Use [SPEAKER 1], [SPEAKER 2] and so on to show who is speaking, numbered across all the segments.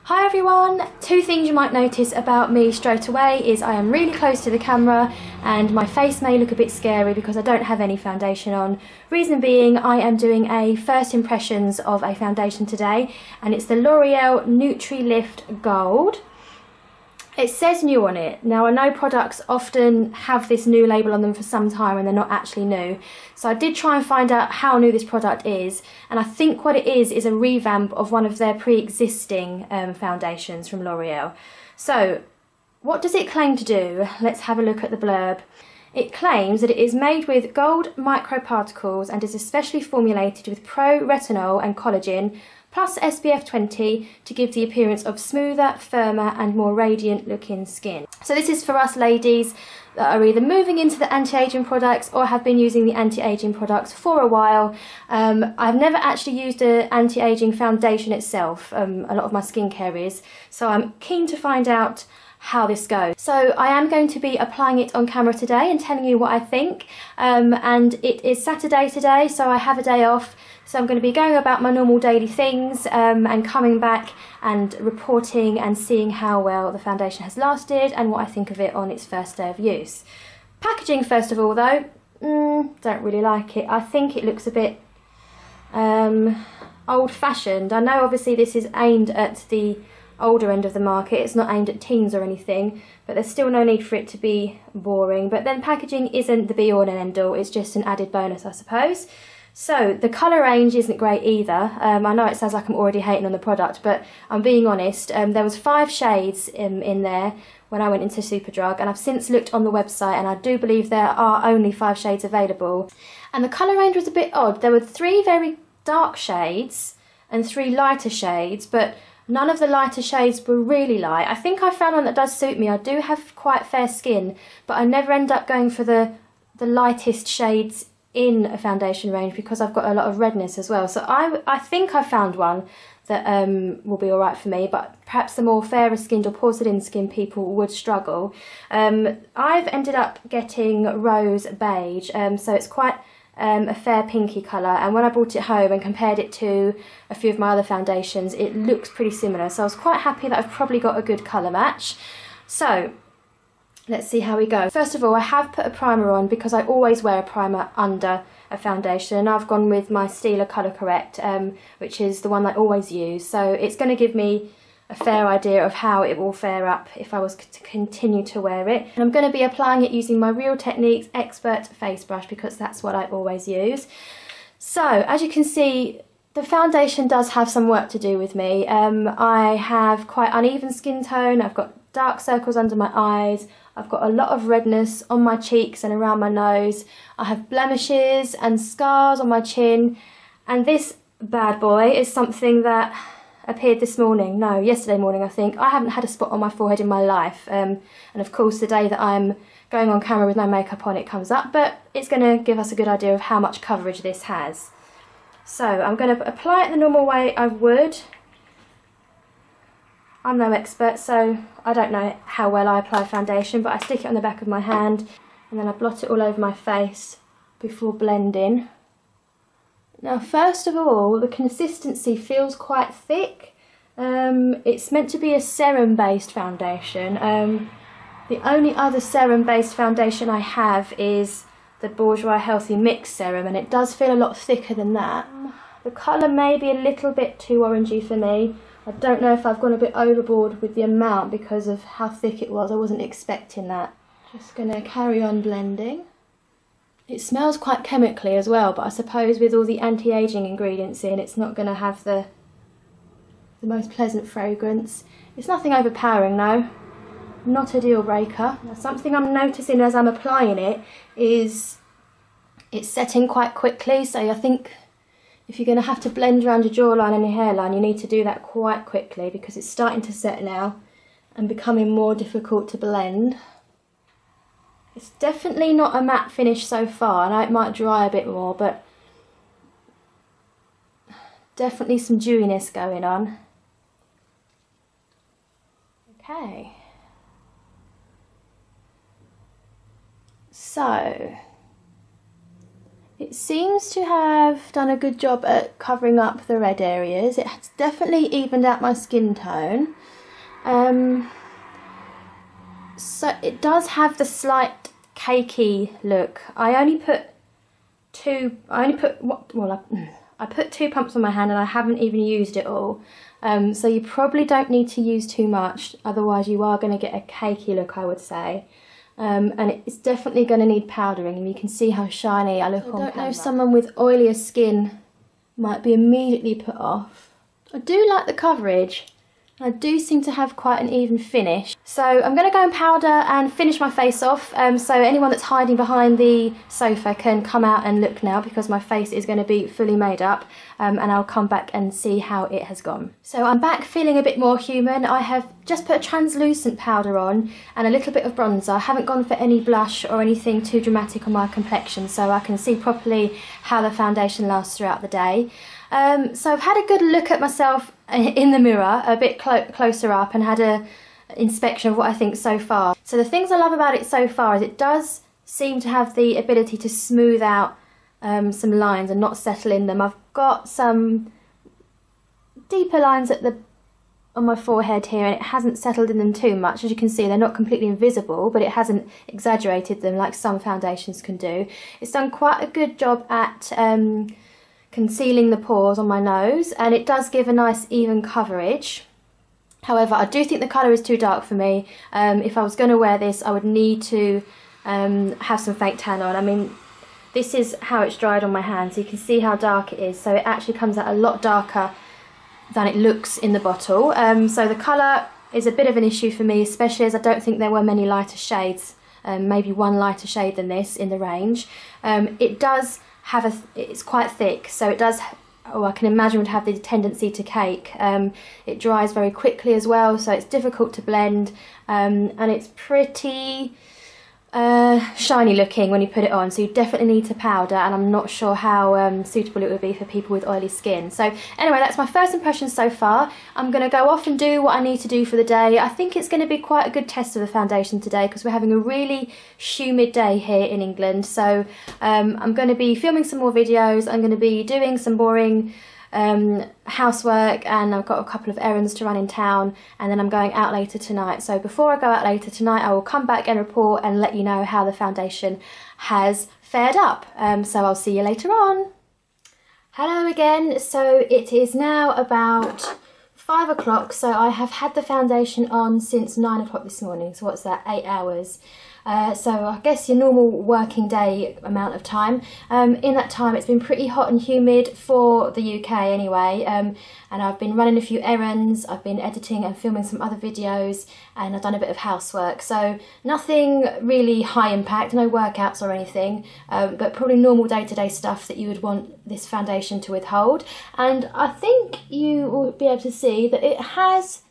[SPEAKER 1] Hi everyone! Two things you might notice about me straight away is I am really close to the camera and my face may look a bit scary because I don't have any foundation on. Reason being, I am doing a first impressions of a foundation today and it's the L'Oreal Nutri Lift Gold. It says new on it. Now I know products often have this new label on them for some time and they're not actually new. So I did try and find out how new this product is, and I think what it is a revamp of one of their pre-existing foundations from L'Oreal. So what does it claim to do? Let's have a look at the blurb. It claims that it is made with gold microparticles and is especially formulated with pro-retinol and collagen plus SPF 20 to give the appearance of smoother, firmer and more radiant looking skin. So this is for us ladies that are either moving into the anti-aging products or have been using the anti-aging products for a while. I've never actually used an anti-aging foundation itself, a lot of my skincare is, so I'm keen to find out how this goes. So I am going to be applying it on camera today and telling you what I think, and it is Saturday today, so I have a day off. So I'm going to be going about my normal daily things and coming back and reporting and seeing how well the foundation has lasted and what I think of it on its first day of use. Packaging first of all though, don't really like it. I think it looks a bit old-fashioned. I know obviously this is aimed at the older end of the market, it's not aimed at teens or anything, but there's still no need for it to be boring. But then packaging isn't the be-all and end-all, it's just an added bonus I suppose. So the colour range isn't great either. I know it sounds like I'm already hating on the product, but I'm being honest. There was 5 shades in there when I went into Superdrug, and I've since looked on the website and I do believe there are only 5 shades available. And the colour range was a bit odd. There were 3 very dark shades and 3 lighter shades, but none of the lighter shades were really light. I think I found one that does suit me. I do have quite fair skin, but I never end up going for the lightest shades in a foundation range because I've got a lot of redness as well. So I think I found one that will be alright for me, but perhaps the more fairer skinned or porcelain skin people would struggle. I've ended up getting rose beige, so it's quite a fair pinky colour, and when I brought it home and compared it to a few of my other foundations, it looks pretty similar, so I was quite happy that I've probably got a good colour match. So let's see how we go. First of all, I have put a primer on because I always wear a primer under a foundation, and I've gone with my Stila Colour Correct, which is the one I always use, so it's going to give me a fair idea of how it will fare up if I was to continue to wear it. And I'm going to be applying it using my Real Techniques Expert Face Brush because that's what I always use. So as you can see, the foundation does have some work to do with me. I have quite uneven skin tone, I've got dark circles under my eyes, I've got a lot of redness on my cheeks and around my nose, I have blemishes and scars on my chin, and this bad boy is something that appeared this morning, no, yesterday morning I think. I haven't had a spot on my forehead in my life, and of course the day that I'm going on camera with no makeup on it comes up, but it's going to give us a good idea of how much coverage this has. So I'm going to apply it the normal way I would. I'm no expert, so I don't know how well I apply foundation, but I stick it on the back of my hand and then I blot it all over my face before blending. Now first of all, the consistency feels quite thick. It's meant to be a serum based foundation. The only other serum based foundation I have is the Bourjois Healthy Mix Serum, and it does feel a lot thicker than that. The colour may be a little bit too orangey for me. I don't know if I've gone a bit overboard with the amount because of how thick it was. I wasn't expecting that. Just going to carry on blending. It smells quite chemically as well, but I suppose with all the anti-aging ingredients in, it's not going to have the most pleasant fragrance. It's nothing overpowering though, not a deal breaker. Now, something I'm noticing as I'm applying it is it's setting quite quickly, so I think if you're going to have to blend around your jawline and your hairline, you need to do that quite quickly because it's starting to set now and becoming more difficult to blend. It's definitely not a matte finish so far. I know it might dry a bit more, but definitely some dewiness going on. Okay. So It seems to have done a good job at covering up the red areas. It's definitely evened out my skin tone. So it does have the slight cakey look. I put 2 pumps on my hand and I haven't even used it all. So you probably don't need to use too much, otherwise you are going to get a cakey look, I would say. And it's definitely going to need powdering, and you can see how shiny I look on camera. I don't know if someone with oilier skin might be immediately put off. I do like the coverage. I do seem to have quite an even finish. So I'm going to go and powder and finish my face off, so anyone that's hiding behind the sofa can come out and look now, because my face is going to be fully made up, and I'll come back and see how it has gone. So I'm back feeling a bit more human. I have just put a translucent powder on and a little bit of bronzer. I haven't gone for any blush or anything too dramatic on my complexion, so I can see properly how the foundation lasts throughout the day. So I've had a good look at myself in the mirror, a bit closer up, and had a inspection of what I think so far. So the things I love about it so far is it does seem to have the ability to smooth out some lines and not settle in them. I've got some deeper lines on my forehead here, and it hasn't settled in them too much. As you can see, they're not completely invisible, but it hasn't exaggerated them like some foundations can do. It's done quite a good job at concealing the pores on my nose, and it does give a nice even coverage. However, I do think the colour is too dark for me. If I was going to wear this, I would need to have some fake tan on. I mean, this is how it's dried on my hand, so you can see how dark it is. So it actually comes out a lot darker than it looks in the bottle. So the colour is a bit of an issue for me, especially as I don't think there were many lighter shades, maybe one lighter shade than this in the range. It does have it's quite thick, so it does, I can imagine would have the tendency to cake. It dries very quickly as well, so it's difficult to blend, and it's pretty shiny looking when you put it on, so you definitely need to powder, and I'm not sure how suitable it would be for people with oily skin. So anyway, that's my first impression so far. I'm going to go off and do what I need to do for the day. I think it's going to be quite a good test of the foundation today, because we're having a really humid day here in England. So I'm going to be filming some more videos. I'm going to be doing some boring housework, and I've got a couple of errands to run in town, and then I'm going out later tonight. So before I go out later tonight, I will come back and report and let you know how the foundation has fared up. So I'll see you later on. Hello again. So it is now about 5 o'clock, so I have had the foundation on since 9 o'clock this morning. So what's that, 8 hours? So I guess your normal working day amount of time. In that time it's been pretty hot and humid for the UK anyway, and I've been running a few errands, I've been editing and filming some other videos, and I've done a bit of housework. So nothing really high impact, no workouts or anything, but probably normal day-to-day stuff that you would want this foundation to withhold. And I think you will be able to see that it has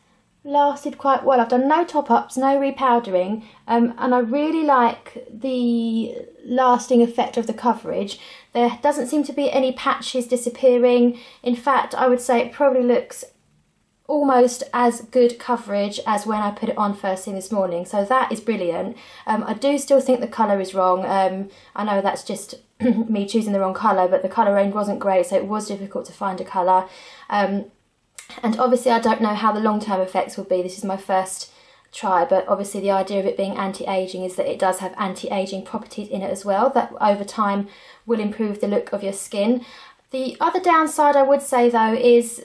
[SPEAKER 1] lasted quite well. I've done no top-ups, no repowdering, and I really like the lasting effect of the coverage. There doesn't seem to be any patches disappearing. In fact, I would say it probably looks almost as good coverage as when I put it on first thing this morning, so that is brilliant. I do still think the colour is wrong. I know that's just me choosing the wrong colour, but the colour range wasn't great, so it was difficult to find a colour. And obviously I don't know how the long-term effects will be. This is my first try, but obviously the idea of it being anti-aging is that it does have anti-aging properties in it as well, that over time will improve the look of your skin. The other downside I would say though is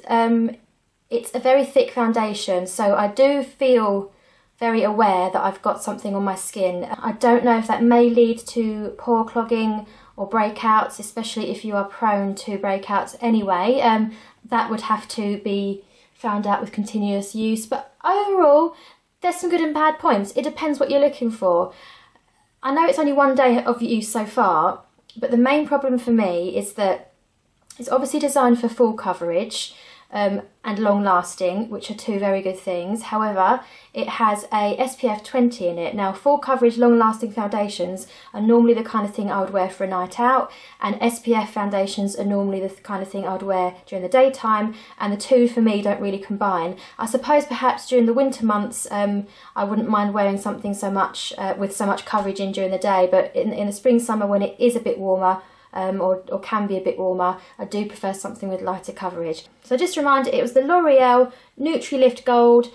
[SPEAKER 1] it's a very thick foundation, so I do feel very aware that I've got something on my skin. I don't know if that may lead to pore clogging or breakouts, especially if you are prone to breakouts anyway. That would have to be found out with continuous use, but overall there's some good and bad points. It depends what you're looking for. I know it's only one day of use so far, but the main problem for me is that it's obviously designed for full coverage and long lasting, which are two very good things. However, it has a SPF 20 in it. Now, full coverage long lasting foundations are normally the kind of thing I would wear for a night out, and SPF foundations are normally the kind of thing I would wear during the daytime, and the two for me don't really combine. I suppose perhaps during the winter months I wouldn't mind wearing something so much with so much coverage in during the day, but in the spring summer when it is a bit warmer, or can be a bit warmer, I do prefer something with lighter coverage. So just a reminder, it was the L'Oreal Nutri Lift Gold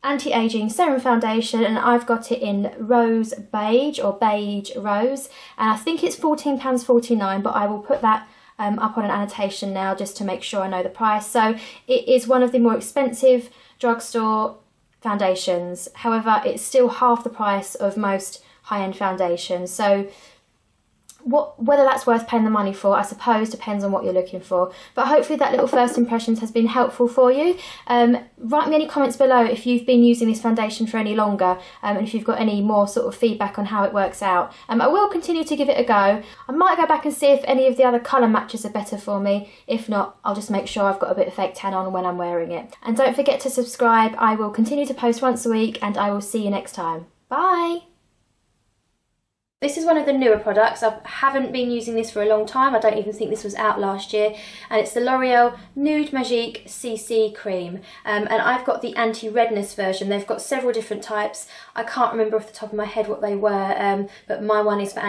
[SPEAKER 1] Anti-Aging Serum Foundation, and I've got it in rose beige or beige rose, and I think it's £14.49, but I will put that up on an annotation now just to make sure I know the price. So it is one of the more expensive drugstore foundations, however it's still half the price of most high-end foundations. So whether that's worth paying the money for, I suppose, depends on what you're looking for. But hopefully that little first impressions has been helpful for you. Write me any comments below if you've been using this foundation for any longer, and if you've got any more sort of feedback on how it works out. I will continue to give it a go. I might go back and see if any of the other colour matches are better for me. If not, I'll just make sure I've got a bit of fake tan on when I'm wearing it. And don't forget to subscribe. I will continue to post once a week, and I will see you next time. Bye! This is one of the newer products. I haven't been using this for a long time. I don't even think this was out last year. And it's the L'Oreal Nude Magique CC Cream. And I've got the anti-redness version. They've got several different types. I can't remember off the top of my head what they were, but my one is for